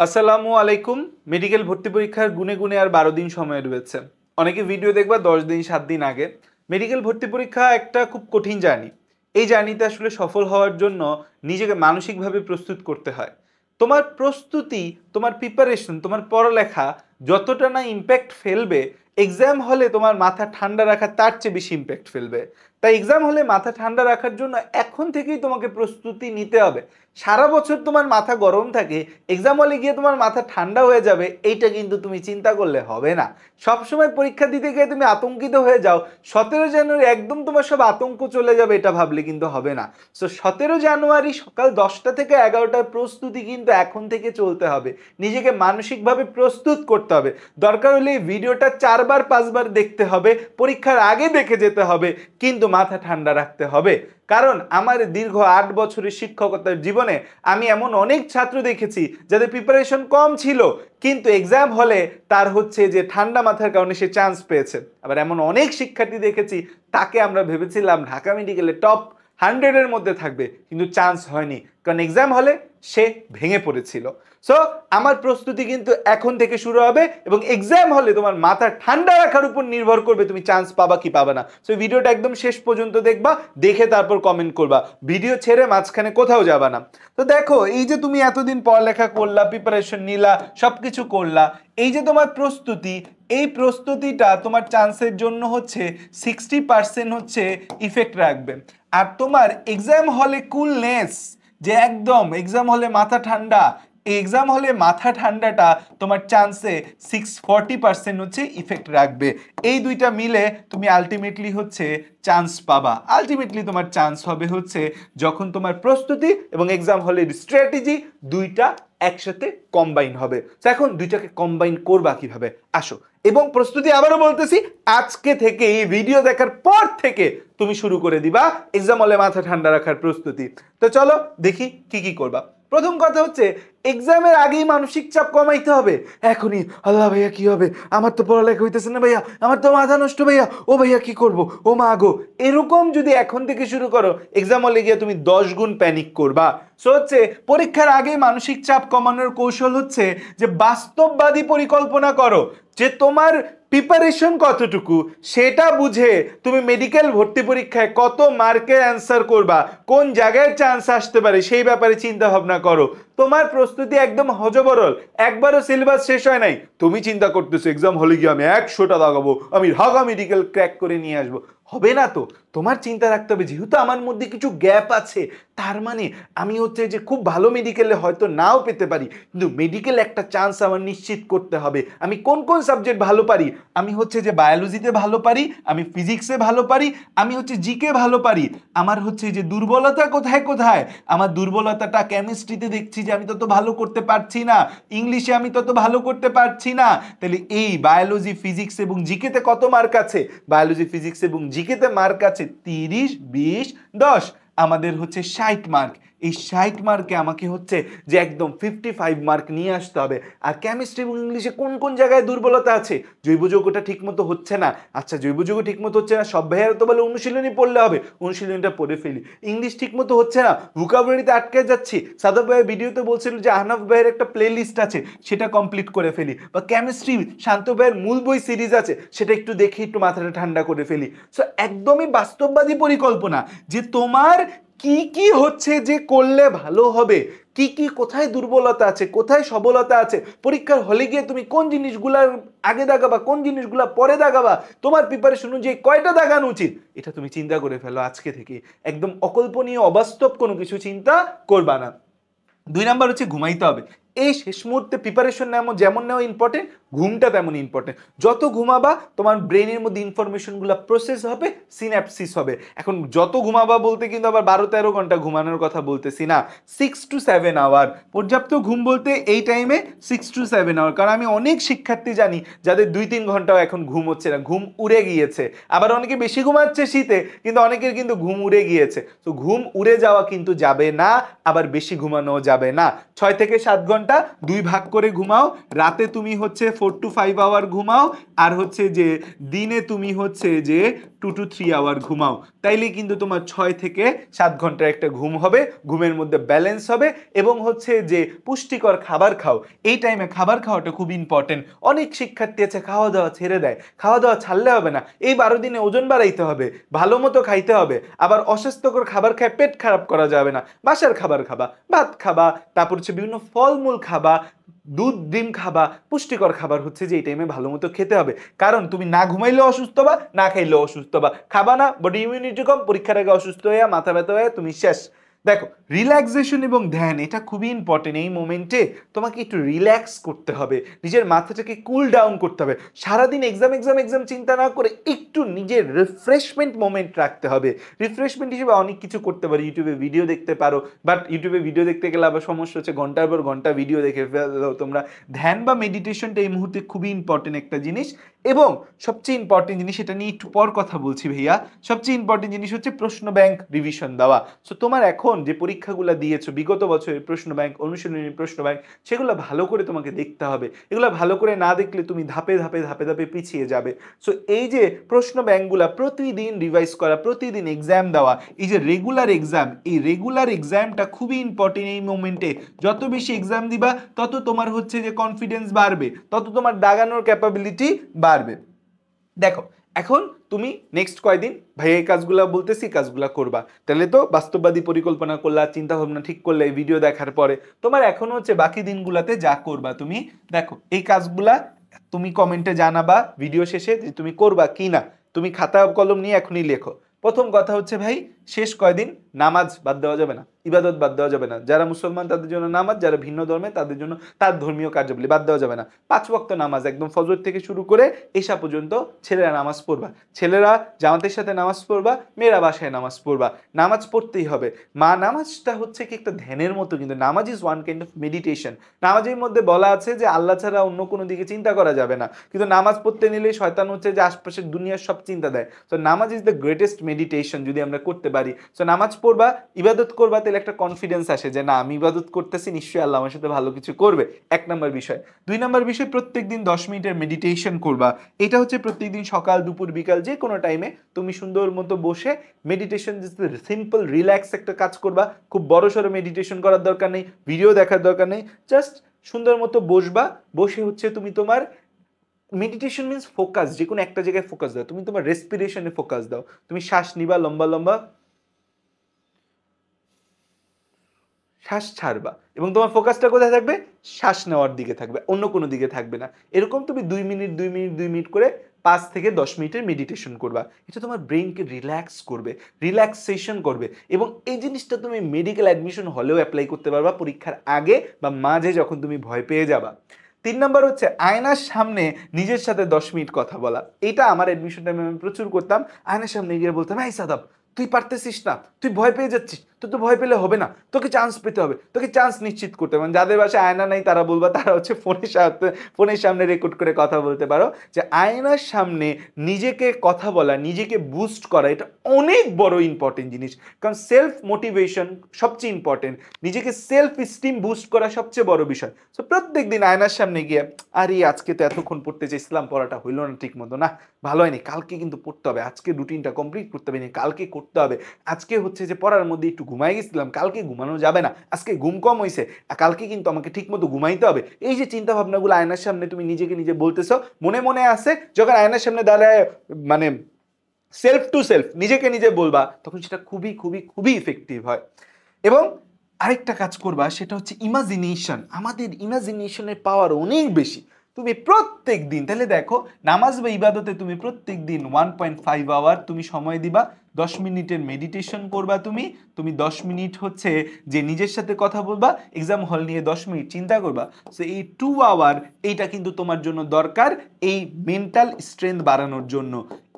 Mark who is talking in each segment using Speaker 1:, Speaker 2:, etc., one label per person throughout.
Speaker 1: আসসালামু আলাইকুম। মেডিকেল ভর্তি পরীক্ষার গুনে গুনে আর 12 দিন সময় রয়েছে। অনেকে ভিডিও দেখবা 10 দিন 7 দিন আগে। মেডিকেল ভর্তি পরীক্ষা একটা খুব কঠিন জার্নি। এই জার্নিতে আসলে সফল হওয়ার জন্য নিজেকে মানসিকভাবে প্রস্তুত করতে হয়। তোমার প্রস্তুতি, তোমার প্রিপারেশন, তোমার পড়ালেখা যতটা না ইমপ্যাক্ট ফেলবে, এক্সাম হলে তোমার মাথা ঠান্ডা রাখা তার চেয়ে বেশি ইমপ্যাক্ট ফেলবে। তাই এক্সাম হলে মাথা ঠান্ডা রাখার জন্য এখন থেকেই তোমাকে প্রস্তুতি নিতে হবে। সারা বছর তোমার মাথা গরম থাকে, এক্সাম হলে গিয়ে তোমার মাথা ঠান্ডা হয়ে যাবে, এইটা কিন্তু তুমি চিন্তা করলে হবে না। সবসময় পরীক্ষা দিতে গিয়ে তুমি আতঙ্কিত হয়ে যাও, 17 জানুয়ারি একদম তোমার সব আতঙ্ক চলে যাবে, এটা ভাবলে কিন্তু হবে না। সো 17 জানুয়ারি সকাল 10টা থেকে 11টার প্রস্তুতি কিন্তু এখন থেকে চলতে হবে। নিজেকে মানসিকভাবে প্রস্তুত করতে হবে। দরকার হলে এই ভিডিওটা 4বার 5বার দেখতে হবে, পরীক্ষার আগে দেখে যেতে হবে, কিন্তু মাথা ঠান্ডা রাখতে হবে। কারণ আমার দীর্ঘ 8 বছরের শিক্ষকতার জীবনে আমি এমন অনেক ছাত্র দেখেছি যাদের প্রিপারেশন কম ছিল, কিন্তু এক্সাম হলে তার হচ্ছে যে ঠান্ডা মাথার কারণে সে চান্স পেয়েছে। আবার এমন অনেক শিক্ষার্থী দেখেছি, তাকে আমরা ভেবেছিলাম ঢাকা মেডিকেলে টপ 100-এর মধ্যে থাকবে, কিন্তু চান্স হয়নি, কারণ এক্সাম হলে সে ভেঙে পড়েছিল। সো আমার প্রস্তুতি কিন্তু এখন থেকে শুরু হবে, এবং এক্সাম হলে তোমার মাথা ঠান্ডা রাখার উপর নির্ভর করবে তুমি চান্স পাবা কি পাবা না। সো ভিডিওটা একদম শেষ পর্যন্ত দেখবা, দেখে তারপর কমেন্ট করবা, ভিডিও ছেড়ে মাঝখানে কোথাও যাবা না। তো দেখো, এই যে তুমি এতদিন পড়ালেখা করলা, প্রিপারেশন নিলা, সবকিছু করলা, এই যে তোমার প্রস্তুতি, এই প্রস্তুতিটা তোমার চান্সের জন্য হচ্ছে 60% হচ্ছে ইফেক্ট রাখবে। আর তোমার এক্সাম হলে কুলনেস, যে একদম এক্সাম হলে মাথা ঠান্ডা, এই এক্সাম হলে মাথা ঠান্ডাটা তোমার চান্সে 40% হচ্ছে ইফেক্ট রাখবে। এই দুইটা মিলে তুমি আলটিমেটলি হচ্ছে চান্স পাবা। আলটিমেটলি তোমার চান্স হবে হচ্ছে যখন তোমার প্রস্তুতি এবং এক্সাম হলের স্ট্র্যাটেজি দুইটা একসাথে কম্বাইন হবে। তো এখন দুইটাকে কম্বাইন করবা কিভাবে, আসো। এবং প্রস্তুতি আবারও বলতেছি, আজকে থেকে এই ভিডিও দেখার পর থেকে তুমি শুরু করে দিবা এক্সাম হলে মাথা ঠান্ডা রাখার প্রস্তুতি। তো চলো দেখি কি কি করবা। প্রথম কথা হচ্ছে, এক্সামের আগেই মানসিক চাপ কমাইতে হবে। এখনই আল্লাহ ভাইয়া কি হবে, আমার তো পড়ালেখা হইতেছে না ভাইয়া, আমার তো মাথা নষ্ট ভাইয়া, ও ভাইয়া কি করব, ও মা গো, এরকম যদি এখন থেকে শুরু করো, এক্সাম হলে গিয়ে তুমি 10 গুণ প্যানিক করবা। সো হচ্ছে পরীক্ষার আগে মানসিক চাপ কমানোর কৌশল হচ্ছে যে বাস্তববাদী পরিকল্পনা করো, যে তোমার প্রিপারেশন কতটুকু সেটা বুঝে তুমি মেডিকেল ভর্তি পরীক্ষায় কত মার্কের অ্যান্সার করবা, কোন জায়গায় চান্স আসতে পারে সেই ব্যাপারে চিন্তা ভাবনা করো। তোমার প্রস্তুতি একদম হজবরল, একবারও সিলেবাস শেষ হয় নাই, তুমি চিন্তা করতেছো এক্সাম হলে গিয়ে আমি 100টা দাগাবো, আমি ঢাকা মেডিকেল ক্র্যাক করে নিয়ে আসবো। হবে না তো। তোমার চিন্তা রাখতে হবে যেহেতু আমার মধ্যে কিছু গ্যাপ আছে, তার মানে আমি হচ্ছে যে খুব ভালো মেডিকেলে হয়তো নাও পেতে পারি, কিন্তু মেডিকেল একটা চান্স আমার নিশ্চিত করতে হবে। আমি কোন কোন সাবজেক্ট ভালো পারি, আমি হচ্ছে যে বায়োলজিতে ভালো পারি, আমি ফিজিক্সে ভালো পারি, আমি হচ্ছে জিকে ভালো পারি, আমার হচ্ছে যে দুর্বলতা কোথায় কোথায়, আমার দুর্বলতাটা কেমিস্ট্রিতে দেখছি যে আমি তত ভালো করতে পারছি না, ইংলিশে আমি তত ভালো করতে পারছি না, তাহলে এই বায়োলজি ফিজিক্স এবং জিকেতে কত মার্ক আছে, বায়োলজি ফিজিক্স এবং জিকেতে মার্ক আছে 30, 20, 10, আমাদের হচ্ছে 60 মার্ক। এই 60 মার্কে আমাকে হচ্ছে যে একদম 55 মার্ক নিয়ে আসতে হবে। আর কেমিস্ট্রি এবং ইংলিশে কোন কোন জায়গায় দুর্বলতা আছে, জৈব যৌগটা ঠিক মতো হচ্ছে না, আচ্ছা জৈব যৌগ ঠিক মতো হচ্ছে না, সব ভাইয়ারা তো বলে অনুশীলনী পড়লে হবে, অনুশীলনীটা পড়ে ফেলি। ইংলিশ ঠিক মতো হচ্ছে না, ভোকাবুলারিতে আটকে যাচ্ছি, সাদব ভাইয়ের ভিডিওতে বলছিল যে আহনাফ ভাইয়ের একটা প্লে লিস্ট আছে, সেটা কমপ্লিট করে ফেলি। বা কেমিস্ট্রি শান্ত ভাইয়ের মূল বই সিরিজ আছে, সেটা একটু দেখে একটু মাথাটা ঠান্ডা করে ফেলি। সো একদমই বাস্তববাদী পরিকল্পনা, যে তোমার কি কি হচ্ছে যে করলে ভালো হবে, কি কি কোথায় দুর্বলতা আছে, কোথায় সবলতা আছে, পরীক্ষার হলে গিয়ে তুমি কোন জিনিসগুলার আগে দাগাবা, কোন জিনিসগুলা পরে দাগাবা, তোমার প্রিপারেশন অনুযায়ী কয়টা দাগানো উচিত, এটা তুমি চিন্তা করে ফেলো আজকে থেকে। একদম অকল্পনীয় অবাস্তব কোনো কিছু চিন্তা করবা না। 2 নাম্বার হচ্ছে ঘুমাইতে হবে। এই শেষ মুহূর্তে প্রিপারেশন যেমন নেওয়া ইম্পর্টেন্ট, ঘুমটা তেমন ইম্পর্টেন্ট। যত ঘুমাবা তোমার ব্রেনের মধ্যে ইনফরমেশনগুলো প্রসেস হবে, সিন্যাপসিস হবে। এখন যত ঘুমাবা বলতে কিন্তু আবার 12-13 ঘন্টা ঘুমানোর কথা বলতেছি না, 6 to 7 আওয়ার পর্যাপ্ত ঘুম বলতে এই টাইমে 6 to 7 আওয়ার। কারণ আমি অনেক শিক্ষার্থী জানি যাদের 2-3 ঘন্টাও এখন ঘুম হচ্ছে না, ঘুম উড়ে গিয়েছে। আবার অনেকে বেশি ঘুমাচ্ছে শীতে, কিন্তু অনেকের কিন্তু ঘুম উড়ে গিয়েছে। তো ঘুম উড়ে যাওয়া কিন্তু যাবে না, আবার বেশি ঘুমানো যাবে না। 6 থেকে 7 ঘন্টা 2 ভাগ করে ঘুমাও, রাতে তুমি হচ্ছে 4 to 5 আওয়ার ঘুমাও, আর হচ্ছে যে দিনে তুমি হচ্ছে যে 2 to 3 আওয়ার ঘুমাও, তাইলে কিন্তু তোমার 6 থেকে 7 ঘন্টার একটা ঘুম হবে, ঘুমের মধ্যে ব্যালেন্স হবে এবং হচ্ছে যে পুষ্টিকর খাবার খাও। এই টাইমে খাবার খাওয়াটা খুব ইম্পর্টেন্ট। অনেক শিক্ষার্থী আছে খাওয়া দাওয়া ছেড়ে দেয়, খাওয়া দাওয়া ছাড়লে হবে না, এই 12 দিনে ওজন বাড়াইতে হবে, ভালো মতো খাইতে হবে, আবার অস্বাস্থ্যকর খাবার খায় পেট খারাপ করা যাবে না, বাসার খাবার খাবা, ভাত খাবা, তারপর হচ্ছে বিভিন্ন ফলমূল খাবা, দুধ ডিম খাবা, পুষ্টিকর খাবার হচ্ছে যে এই টাইমে ভালো মতো খেতে হবে। কারণ তুমি না ঘুমাইলেও অসুস্থ বা না খাইলেও অসুস্থ বা খাবা না, বডি ইমিউনিটি কম, পরীক্ষার আগে অসুস্থ হয়ে মাথা ব্যথা হয়ে তুমি শেষ। দেখো রিল্যাক্সেশন এবং ধ্যান এটা খুবই ইম্পর্টেন্ট। এই মোমেন্টে তোমাকে একটু রিল্যাক্স করতে হবে, নিজের মাথাটাকে কুল ডাউন করতে হবে। সারাদিন এক্সাম এক্সাম এক্সাম চিন্তা না করে একটু নিজের রিফ্রেশমেন্ট মোমেন্ট রাখতে হবে। রিফ্রেশমেন্ট হিসেবে অনেক কিছু করতে পারো, ইউটিউবে ভিডিও দেখতে পারো, বাট ইউটিউবে ভিডিও দেখতে গেলে আবার সমস্যা হচ্ছে ঘন্টার পর ঘন্টা ভিডিও দেখে ফেলো তোমরা। ধ্যান বা মেডিটেশনটা এই মুহূর্তে খুবই ইম্পর্টেন্ট একটা জিনিস। এবং সবচেয়ে ইম্পর্টেন্ট জিনিস, এটা নিয়ে একটু পর কথা বলছি ভাইয়া, সবচেয়ে ইম্পর্টেন্ট জিনিস হচ্ছে প্রশ্ন ব্যাংক রিভিশন দেওয়া। সো তোমার এখন যে পরীক্ষাগুলো দিয়েছো বিগত বছরের প্রশ্ন ব্যাংক, অনুশীলনী প্রশ্ন ব্যাংক, সেগুলো ভালো করে তোমাকে দেখতে হবে। এগুলো ভালো করে না দেখলে তুমি ধাপে ধাপে ধাপে ধাপে পিছিয়ে যাবে। সো এই যে প্রশ্ন ব্যাংকগুলো প্রতিদিন রিভাইজ করা, প্রতিদিন এক্সাম দেওয়া, এই যে রেগুলার এক্সাম, এই রেগুলার এক্সামটা খুবই ইম্পর্টেন্ট এই মোমেন্টে। যত বেশি এক্সাম দিবা তত তোমার হচ্ছে যে কনফিডেন্স বাড়বে, তত তোমার দাগানোর ক্যাপাবিলিটি বাড়বে। দেখো এখন তুমি নেক্সট কয়দিন ভাই এই কাজগুলা বলতেছি, কাজগুলা করবা, তাহলে তো বাস্তববাদী পরিকল্পনা করলা, চিন্তা ভাবনা ঠিক করলে, এই ভিডিও দেখার পরে তোমার এখন হচ্ছে বাকি দিনগুলাতে যা করবা তুমি দেখো এই কাজগুলা তুমি কমেন্টে জানাবা ভিডিও শেষে যে তুমি করবা কি না। তুমি খাতা কলম নিয়ে এখনই লেখো। প্রথম কথা হচ্ছে ভাই শেষ কয়দিন নামাজ বাদ দেওয়া যাবে না, ইবাদত বাদ দেওয়া যাবে না। যারা মুসলমান তাদের জন্য নামাজ, যারা ভিন্ন ধর্মে তাদের জন্য তার ধর্মীয় কার্যাবলী বাদ দেওয়া যাবে না। 5 ওয়াক্ত নামাজ একদম ফজর থেকে শুরু করে এশা পর্যন্ত ছেলেরা নামাজ পড়বা, ছেলেরা জামাতের সাথে নামাজ পড়বা, মেয়েরা বাসায় নামাজ পড়বা। নামাজ পড়তেই হবে। নামাজটা হচ্ছে কি একটা ধ্যানের মতো, কিন্তু নামাজ is one kind of meditation. নামাজের মধ্যে বলা আছে যে আল্লাহ ছাড়া অন্য কোনো দিকে চিন্তা করা যাবে না, কিন্তু নামাজ পড়তে নিলে শয়তান হচ্ছে যে আশপাশের দুনিয়ার সব চিন্তা দেয়। তো নামাজ ইজ দ্য গ্রেটেস্ট মেডিটেশন যদি আমরা করতে পারি। সো নামাজ পড়বা, ইবাদত করবা, তাহলে একটা কনফিডেন্স আসে যে না আমি ইবাদত করতেছি, নিশ্চয়ই আল্লাহ আমার সাথে ভালো কিছু করবে। 1 নম্বর বিষয়। 2 নম্বর বিষয়, প্রত্যেকদিন 10 মিনিটের মেডিটেশন করবা। এটা হচ্ছে প্রত্যেকদিন সকাল দুপুর বিকাল যে কোনো টাইমে তুমি সুন্দর মতো বসে মেডিটেশন, সিম্পল রিল্যাক্স একটা কাজ করবা। খুব বড় সড়ো মেডিটেশন করার দরকার নেই, ভিডিও দেখার দরকার নেই, জাস্ট সুন্দর মতো বসবা। বসে হচ্ছে তুমি তোমার মেডিটেশন মিন্স ফোকাস, যে কোনো একটা জায়গায় ফোকাস দাও। তুমি তোমার রেসপিরেশনে ফোকাস দাও, তুমি শ্বাস নিবা, লম্বা লম্বা শ্বাস ছাড়বা, এবং তোমার ফোকাসটা কোথায় থাকবে? শ্বাস নেওয়ার দিকে থাকবে, অন্য কোনো দিকে থাকবে না। এরকম তুমি 2 মিনিট 2 মিনিট 2 মিনিট করে 5 থেকে 10 মিনিটের মেডিটেশন করবা। এটা তোমার ব্রেইনকে রিল্যাক্স করবে, রিল্যাক্সেশন করবে। এবং এই জিনিসটা তুমি মেডিকেল অ্যাডমিশন হলেও অ্যাপ্লাই করতে পারবা, পরীক্ষার আগে বা মাঝে যখন তুমি ভয় পেয়ে যাবা। 3 নম্বর হচ্ছে আয়নার সামনে নিজের সাথে 10 মিনিট কথা বলা। এটা আমার অ্যাডমিশন টাইমে আমি প্রচুর করতাম। আয়নার সামনে গিয়ে বলতাম, এই সাদাব তুই পারতেছিস না, তুই ভয় পেয়ে যাচ্ছিস, তুই তো ভয় পেলে হবে না, তোকে চান্স পেতে হবে, তোকে চান্স নিশ্চিত করতে হবে। যাদের বাসায় আয়না নাই তারা বলবা, তারা হচ্ছে ফোনের সামনে রেকর্ড করে কথা বলতে পারো, যে আয়নার সামনে নিজেকে কথা বলা, নিজেকে বুস্ট করা, এটা অনেক বড় ইম্পর্টেন্ট জিনিস। কারণ সেলফ মোটিভেশন সবচেয়ে ইম্পর্টেন্ট, নিজেকে সেলফ স্টিম বুস্ট করা সবচেয়ে বড় বিষয়। সো প্রত্যেক দিন আয়নার সামনে গিয়ে, আরে আজকে তো এতক্ষণ পড়তে চাইছিলাম, পড়াটা হইলো না ঠিক মতো, না ভালো হয়নি, কালকে কিন্তু পড়তে হবে, আজকে রুটিনটা কমপ্লিট করতে হবে, কালকে করতে হবে। আজকে হচ্ছে যে পড়ার মধ্যে একটু ঘুমাই গেছিলাম, কালকে ঘুমানো যাবে না, আজকে ঘুম কম হয়েছে, কালকে কিন্তু আমাকে ঠিক মতো ঘুমাইতে হবে। এই যে চিন্তা ভাবনাগুলো আয়নার সামনে তুমি নিজেকে নিজে বলতেছো, মনে মনে আছে, যখন আয়নার সামনে দাঁড়ায় মানে সেলফ টু সেলফ নিজেকে নিজে বলবা, তখন সেটা খুবই খুবই খুবই ইফেক্টিভ হয়। এবং আরেকটা কাজ করবা, সেটা হচ্ছে ইমাজিনেশন। আমাদের ইমাজিনেশনের পাওয়ার অনেক বেশি। তুমি প্রত্যেক দিন, তাহলে দেখো নামাজ বা ইবাদতে তুমি প্রত্যেক দিন 1.5 আওয়ার তুমি সময় দিবা, 10 মিনিটের মেডিটেশন করবা, তুমি 10 মিনিট হচ্ছে যে নিজের সাথে কথা বলবা, এক্সাম হল নিয়ে 10 মিনিট চিন্তা করবা। সো এই 2 আওয়ার এইটা কিন্তু তোমার জন্য দরকার এই মেন্টাল স্ট্রেংথ বাড়ানোর জন্য।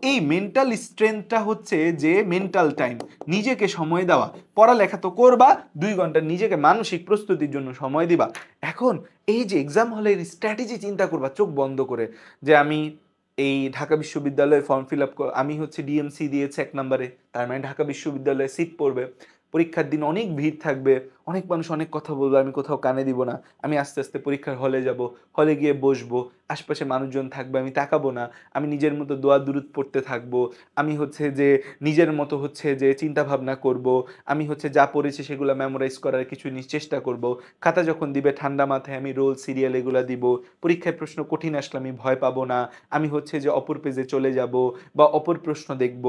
Speaker 1: এই মেন্টাল স্ট্রেংথটা হচ্ছে যে মেন্টাল টাইম, নিজেকে সময় দেওয়া। পড়ালেখা তো করবা, 2 ঘন্টা নিজেকে মানসিক প্রস্তুতির জন্য সময় দিবা। এখন এই যে এক্সাম হলের স্ট্র্যাটেজি চিন্তা করবা চোখ বন্ধ করে, যে আমি এই ঢাকা বিশ্ববিদ্যালয়ে ফর্ম ফিল আপ, আমি হচ্ছে ডিএমসি দিয়েছি 1 নম্বরে, তার মানে ঢাকা বিশ্ববিদ্যালয়ে সিট পড়বে, পরীক্ষার দিন অনেক ভিড় থাকবে, অনেক মানুষ অনেক কথা বলবে, আমি কোথাও কানে দিব না, আমি আস্তে আস্তে পরীক্ষার হলে যাব, হলে গিয়ে বসবো, আশপাশে মানুষজন থাকবে, আমি তাকাবো না, আমি নিজের মতো দোয়া দুরুদ পড়তে থাকবো, আমি হচ্ছে যে নিজের মতো হচ্ছে যে চিন্তা ভাবনা করব, আমি হচ্ছে যা পড়েছি সেগুলো মেমোরাইজ করার কিছু চেষ্টা করব, খাতা যখন দিবে ঠান্ডা মাথায় আমি রোল সিরিয়াল এগুলো দিব, পরীক্ষায় প্রশ্ন কঠিন আসলে আমি ভয় পাবো না, আমি হচ্ছে যে অপর পেজে চলে যাব বা অপর প্রশ্ন দেখব।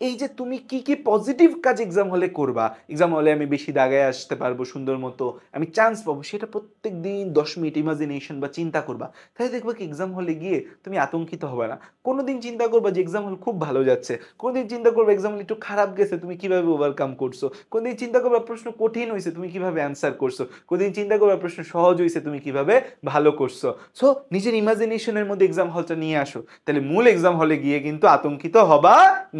Speaker 1: এই যে তুমি কি কি পজিটিভ কাজ এক্সাম হলে করবা, এক্সাম হলে আমি বেশি দাগায় আসতে পারবো সুন্দর মতো, আমি চান্স পাবো, সেটা প্রত্যেক দিন 10 মিনিট ইমাজিনেশন বা চিন্তা করবা। তাই দেখবা কি এক্সাম হলে গিয়ে তুমি আতঙ্কিত হবে না। কোনোদিন চিন্তা করবা যে এক্সাম হল খুব ভালো যাচ্ছে, কোনোদিন চিন্তা করবা এক্সাম হল একটু খারাপ গেছে, তুমি কিভাবে ওভারকাম করছো, কোনোদিন চিন্তা করবা প্রশ্ন কঠিন হয়েছে, তুমি কিভাবে অ্যান্সার করছো, কোনোদিন চিন্তা করবা প্রশ্ন সহজ হয়েছে, তুমি কিভাবে ভালো করছো। সো নিজের ইমাজিনেশনের মধ্যে এক্সাম হলটা নিয়ে আসো, তাহলে মূল এক্সাম হলে গিয়ে কিন্তু আতঙ্কিত হবা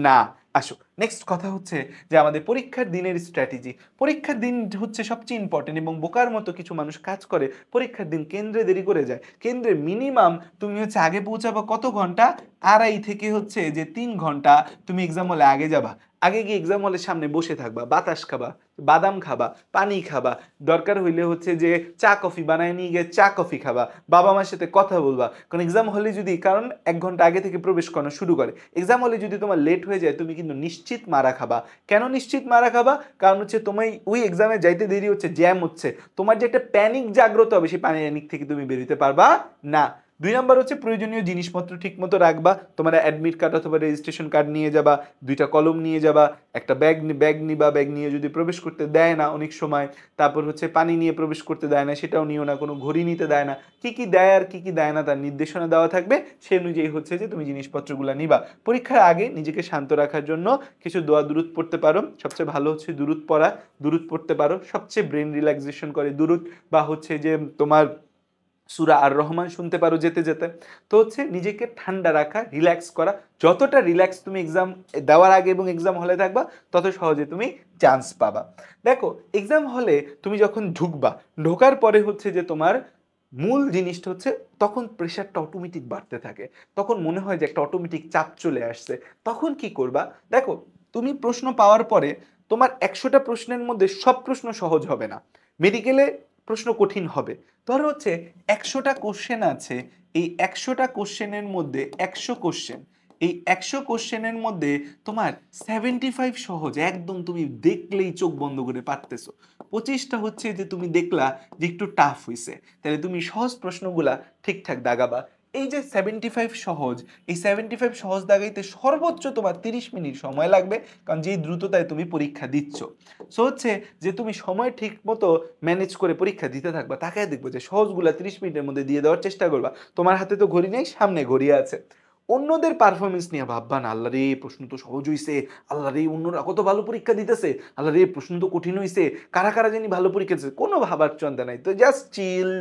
Speaker 1: না। আসো নেক্সট কথা হচ্ছে যে আমাদের পরীক্ষার দিনের স্ট্র্যাটেজি। পরীক্ষার দিন হচ্ছে সবচেয়ে ইম্পর্টেন্ট, এবং বোকার মতো কিছু মানুষ কাজ করে পরীক্ষার দিন কেন্দ্রে দেরি করে যায়। কেন্দ্রে মিনিমাম তুমি হচ্ছে আগে পৌঁছাবা কত ঘন্টা, 2.5 থেকে হচ্ছে যে 3 ঘন্টা তুমি এক্সাম হলে আগে যাবা। আগে গিয়ে এক্সাম হলের সামনে বসে থাকবা, বাতাস খাবা, বাদাম খাবা, পানি খাবা, দরকার হইলে হচ্ছে যে চা কফি বানায় নিয়ে গিয়ে চা কফি খাবা, বাবা মার সাথে কথা বলবা। কারণ এক্সাম হলে যদি, কারণ 1 ঘন্টা আগে থেকে প্রবেশ করানো শুরু করে, এক্সাম হলে যদি তোমার লেট হয়ে যায় তুমি কিন্তু নিশ্চিত মারা খাবা। কেন নিশ্চিত মারা খাবা? কারণ হচ্ছে তোমার ওই এক্সামে যাইতে দেরি হচ্ছে, জ্যাম হচ্ছে, তোমার যে একটা প্যানিক জাগ্রত হবে সেই প্যানিক থেকে তুমি বেরোতে পারবা না। 2 নম্বর হচ্ছে প্রয়োজনীয় জিনিসপত্র ঠিক মতো রাখবা, তোমার অ্যাডমিট কার্ড অথবা রেজিস্ট্রেশন কার্ড নিয়ে যাবা, 2টা কলম নিয়ে যাবা, একটা ব্যাগ নিবা, ব্যাগ নিয়ে যদি প্রবেশ করতে দেয় না অনেক সময়, তারপর হচ্ছে পানি নিয়ে প্রবেশ করতে দেয় না, সেটাও নিও না, কোনো ঘড়ি নিতে দেয় না, কি কি দেয় আর কি কি দেয় না তার নির্দেশনা দেওয়া থাকবে, সে অনুযায়ী হচ্ছে যে তুমি জিনিসপত্রগুলো নিবা। পরীক্ষার আগে নিজেকে শান্ত রাখার জন্য কিছু দোয়া দুরুদ পড়তে পারো, সবচেয়ে ভালো হচ্ছে দুরুদ পড়া, দুরুদ পড়তে পারো, সবচেয়ে ব্রেন রিল্যাক্সেশন করে দুরুদ, বা হচ্ছে যে তোমার সূরা আর রহমান শুনতে পারো যেতে যেতে। তো হচ্ছে নিজেকে ঠান্ডা রাখা, রিল্যাক্স করা, যতটা রিল্যাক্স তুমি এক্সাম দেওয়ার আগে এবং এক্সাম হলে থাকবা তত সহজে তুমি চান্স পাবা। দেখো এক্সাম হলে তুমি যখন ঢুকবা, ঢোকার পরে হচ্ছে যে তোমার মূল জিনিসটা হচ্ছে তখন প্রেশারটা অটোমেটিক বাড়তে থাকে, তখন মনে হয় যে একটা অটোমেটিক চাপ চলে আসছে। তখন কি করবা? দেখো তুমি প্রশ্ন পাওয়ার পরে তোমার 100টা প্রশ্নের মধ্যে সব প্রশ্ন সহজ হবে না, মেডিকেলে প্রশ্ন কঠিন হবে। ধরো হচ্ছে 100টা কোশ্চেন আছে, এই 100টা কোশ্চেনের মধ্যে 100 কোশ্চেন, এই 100 কোশ্চেনের মধ্যে তোমার 75 সহজ, একদম তুমি দেখলেই চোখ বন্ধ করে পারতেছো, 25টা হচ্ছে যে তুমি দেখলা যে একটু টাফ হইছে, তাহলে তুমি সহজ প্রশ্নগুলা ঠিকঠাক দাগাবা। এই যে 75 সহজ, এই 75 সহজ দাগাইতে সর্বোচ্চ তোমার 30 মিনিট সময় লাগবে, কারণ যেই দ্রুততায় তুমি পরীক্ষা দিচ্ছ। সো হচ্ছে যে তুমি সময় ঠিক মতো ম্যানেজ করে পরীক্ষা দিতে থাকবা, তাকায় দেখবো যে সহজগুলা 30 মিনিটের মধ্যে দিয়ে দেওয়ার চেষ্টা করবা। তোমার হাতে তো ঘড়ি নেই, সামনে ঘড়ি আছে। অন্যদের পারফরমেন্স নিয়ে ভাববা না, আল্লাহ রে প্রশ্ন তো সহজ হইছে, আল্লাহ রে অন্যরা কত ভালো পরীক্ষা দিতেছে, আল্লাহ রে প্রশ্ন তো কঠিন হইছে, কারা কারা জানি ভালো পরীক্ষা দিতেছে, কোনো ভাবার চিন্তা নাই, তো জাস্ট চিল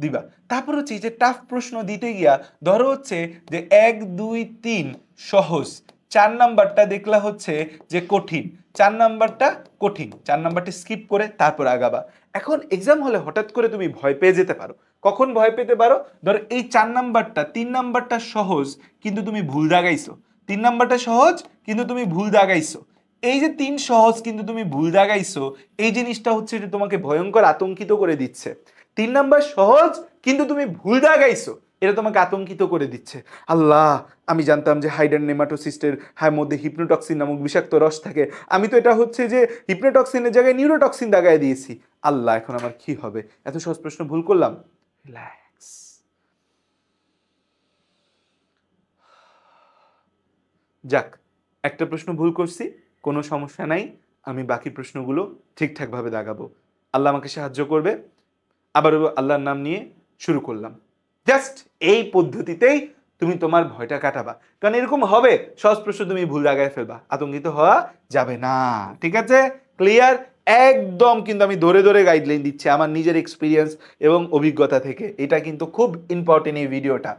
Speaker 1: দিবা। তারপর হচ্ছে যে টাফ প্রশ্ন দিতে গিয়া ধরো হচ্ছে যে 1 2 3 সহজ, 4 নাম্বারটা দেখলা হচ্ছে যে কঠিন, 4 নাম্বারটা কঠিন, 4 নাম্বারটা স্কিপ করে তারপর আগাবা। এখন এক্সাম হলে হঠাৎ করে তুমি ভয় পেয়ে যেতে পারো। কখন ভয় পেতে পারো? ধরো এই 4 নাম্বারটা, 3 নাম্বারটা সহজ কিন্তু তুমি ভুল দাগাইছো, 3 নাম্বারটা সহজ কিন্তু তুমি ভুল দাগাইছো, এই যে 3 সহজ কিন্তু তুমি ভুল দাগাইছো, এই জিনিসটা হচ্ছে যে তোমাকে ভয়ঙ্কর আতঙ্কিত করে দিচ্ছে। 3 নাম্বার সহজ কিন্তু তুমি ভুল দাগাইছো, এটা তোমাকে আতঙ্কিত করে দিচ্ছে। আল্লাহ, আমি জানতাম যে হাইডার নেমাটোসিস্টের মধ্যে হিপনোটক্সিন নামক বিষাক্ত রস থাকে, আমি তো এটা হচ্ছে যে হিপনোটক্সিনের জায়গায় নিউরোটক্সিন দাগায় দিয়েছি। আল্লাহ, এখন আমার কি হবে? এত সহজ প্রশ্ন ভুল করলাম। রিল্যাক্স। যাক, একটা প্রশ্ন ভুল করছি, কোনো সমস্যা নাই, আমি বাকি প্রশ্নগুলো ঠিকঠাকভাবে দাগাবো, আল্লাহ আমাকে সাহায্য করবে। আবারও আল্লাহর নাম নিয়ে শুরু করলাম। জাস্ট এই পদ্ধতিতেই তুমি তোমার ভয়টা কাটাবা, কারণ এরকম হবে সহজ প্রশ্ন তুমি ভুল জায়গায় ফেলবা, আতঙ্কিত হওয়া যাবে না। ঠিক আছে? ক্লিয়ার? একদম কিন্তু আমি ধরে ধরে গাইডলাইন দিচ্ছি আমার নিজের এক্সপিরিয়েন্স এবং অভিজ্ঞতা থেকে, এটা কিন্তু খুব ইম্পর্টেন্ট এই ভিডিওটা।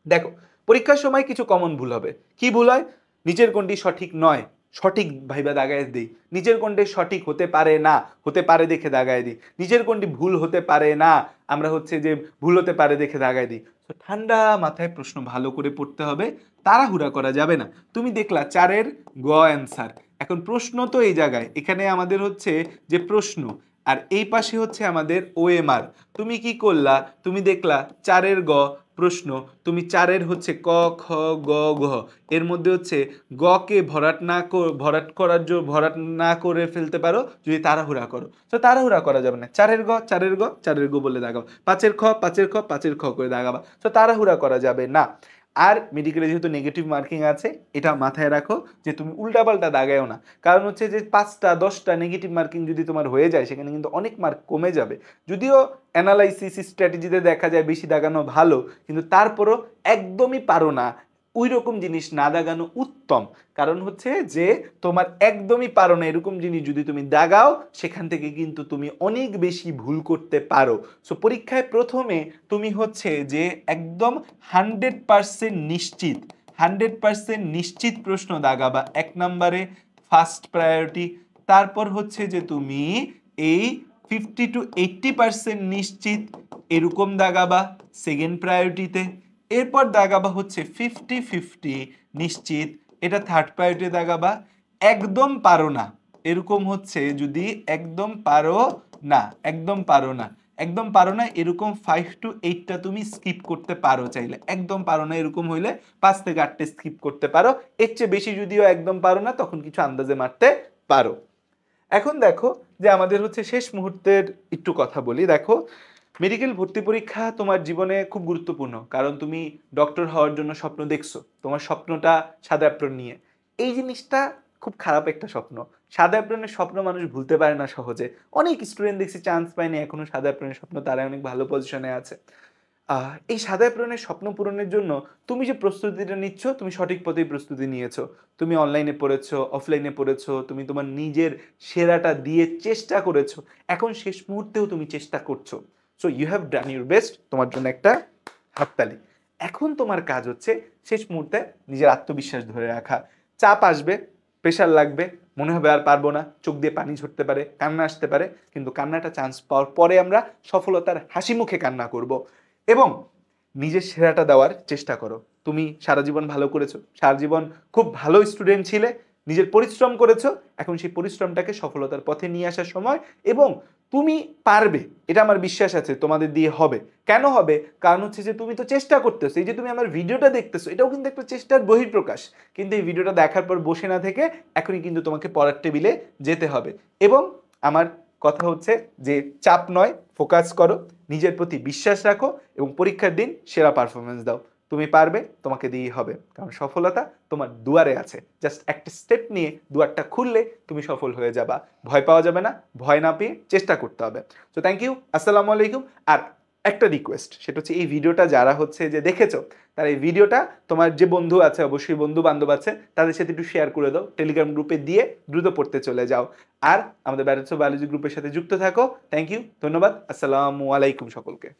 Speaker 1: দেখো পরীক্ষার সময় কিছু কমন ভুল হবে। কি ভুল হয়? নিচের কোনটি সঠিক নয়, সঠিক ভাইবা দাগায় দিই, নিচের কোনটি সঠিক হতে পারে না, হতে পারে দেখে দাগায় দিই, নিচের কোনটি ভুল হতে পারে না, আমরা হচ্ছে যে ভুল হতে পারে দেখে দাগায় দিই। তো ঠান্ডা মাথায় প্রশ্ন ভালো করে পড়তে হবে, তাড়াহুড়া করা যাবে না। তুমি দেখলা 4-এর গ অ্যান্সার, এখন প্রশ্ন তো এই জায়গায়, এখানে আমাদের হচ্ছে যে প্রশ্ন, আর এই পাশে হচ্ছে আমাদের ওএমআর। তুমি কি করলা, তুমি দেখলা 4-এর গ প্রশ্ন, তুমি 4-এর হচ্ছে ক খ গ ঘ এর মধ্যে হচ্ছে গ কে ভরাট না করে ফেলতে পারো যদি তাড়াহুড়া করো। তো তাড়াহুড়া করা যাবে না, 4-এর গ 4-এর গ 4-এর গ বলে দাগাবা, 5-এর খ 5-এর খ 5-এর খ করে দাগাবা। তো তাড়াহুড়া করা যাবে না। আর মেডিকেলে যেহেতু নেগেটিভ মার্কিং আছে, এটা মাথায় রাখো যে তুমি উল্টাপাল্টা দাগায়ও না। কারণ হচ্ছে যে 5টা 10টা নেগেটিভ মার্কিং যদি তোমার হয়ে যায় সেখানে কিন্তু অনেক মার্ক কমে যাবে। যদিও অ্যানালাইসিস স্ট্র্যাটেজিতে দেখা যায় বেশি দাগানো ভালো, কিন্তু তারপরও একদমই পারো না ওই রকম জিনিস না দাগানো উত্তম। কারণ হচ্ছে যে তোমার একদমই পারো না এরকম জিনিস যদি তুমি দাগাও, সেখান থেকে কিন্তু তুমি অনেক বেশি ভুল করতে পারো। সো পরীক্ষায় প্রথমে তুমি হচ্ছে যে একদম 100% নিশ্চিত 100% নিশ্চিত প্রশ্ন দাগাবা 1 নম্বরে, ফার্স্ট প্রায়োরিটি। তারপর হচ্ছে যে তুমি এই 50 to 80% নিশ্চিত এরকম দাগাবা সেকেন্ড প্রায়োরিটিতে। এরপর দাগাবা হচ্ছে 50-50 নিশ্চিত, এটা থার্ড প্রায়োরিটি দাগাবা। একদম পারো না এরকম হচ্ছে যদি একদম পারো না এরকম 5 to 8টা তুমি স্কিপ করতে পারো চাইলে। একদম পারো না এরকম হইলে 5 থেকে 8টে স্কিপ করতে পারো। এর চেয়ে বেশি যদিও একদম পারো না তখন কিছু আন্দাজে মারতে পারো। এখন দেখো যে আমাদের হচ্ছে শেষ মুহূর্তের একটু কথা বলি। দেখো মেডিকেল ভর্তি পরীক্ষা তোমার জীবনে খুব গুরুত্বপূর্ণ, কারণ তুমি ডক্টর হওয়ার জন্য স্বপ্ন দেখছো, তোমার স্বপ্নটা সাদা অ্যাপ্রন নিয়ে। এই জিনিসটা খুব খারাপ একটা স্বপ্ন। সাদা অ্যাপ্রনের স্বপ্ন মানুষ ভুলতে পারে না সহজে। অনেক স্টুডেন্ট দেখছি চান্স পায়নি এখনো সাদা অ্যাপ্রনের স্বপ্ন, তারা অনেক ভালো পজিশনে আছে। এই সাদা অ্যাপ্রনের স্বপ্ন পূরণের জন্য তুমি যে প্রস্তুতিটা নিচ্ছ, তুমি সঠিক পথেই প্রস্তুতি নিয়েছো। তুমি অনলাইনে পড়েছো, অফলাইনে পড়েছো, তুমি তোমার নিজের সেরাটা দিয়ে চেষ্টা করেছো। এখন শেষ মুহূর্তেও তুমি চেষ্টা করছো। So you have done your best, তোমার জন্য একটা হাততালি। এখন তোমার কাজ হচ্ছে শেষ মুহূর্তে নিজের আত্মবিশ্বাস ধরে রাখা। চাপ আসবে, প্রেশার লাগবে, মনে হবে আর পারবো না, চোখ দিয়ে পানি ঝরতে পারে, কান্না আসতে পারে, কিন্তু কান্নাটা চান্স পাওয়ার পরে আমরা সফলতার হাসি মুখে কান্না করব। এবং নিজের সেরাটা দেওয়ার চেষ্টা করো। তুমি সারা জীবন ভালো করেছো, সারা জীবন খুব ভালো স্টুডেন্ট ছিলে, নিজের পরিশ্রম করেছো, এখন সেই পরিশ্রমটাকে সফলতার পথে নিয়ে আসার সময়। এবং তুমি পারবে, এটা আমার বিশ্বাস আছে তোমাদের দিয়ে হবে। কেন হবে? কারণ হচ্ছে যে তুমি তো চেষ্টা করতেছো। এই যে তুমি আমার ভিডিওটা দেখতেছো, এটাও কিন্তু একটা চেষ্টার বহিঃপ্রকাশ। কিন্তু এই ভিডিওটা দেখার পর বসে না থেকে এখনই কিন্তু তোমাকে পড়ার টেবিলে যেতে হবে। এবং আমার কথা হচ্ছে যে চাপ নয়, ফোকাস করো, নিজের প্রতি বিশ্বাস রাখো এবং পরীক্ষার দিন সেরা পারফরমেন্স দাও। তুমি পারবে, তোমাকে দিয়েই হবে, কারণ সফলতা তোমার দুয়ারে আছে। জাস্ট একটা স্টেপ নিয়ে দুয়ারটা খুললে তুমি সফল হয়ে যাবা। ভয় পাওয়া যাবে না, ভয় না পেয়ে চেষ্টা করতে হবে। সো থ্যাংক ইউ, আসসালামু আলাইকুম। আর একটা রিকোয়েস্ট, সেটা হচ্ছে এই ভিডিওটা যারা হচ্ছে যে দেখেছো, তারা এই ভিডিওটা তোমার যে বন্ধু আছে, অবশ্যই বন্ধু বান্ধব আছে, তাদের সাথে একটু শেয়ার করে দাও, টেলিগ্রাম গ্রুপে দিয়ে দ্রুত পড়তে চলে যাও। আর আমাদের ব্যালেন্স অফ বায়োলজি গ্রুপের সাথে যুক্ত থাকো। থ্যাংক ইউ, ধন্যবাদ, আসসালামু আলাইকুম সকলকে।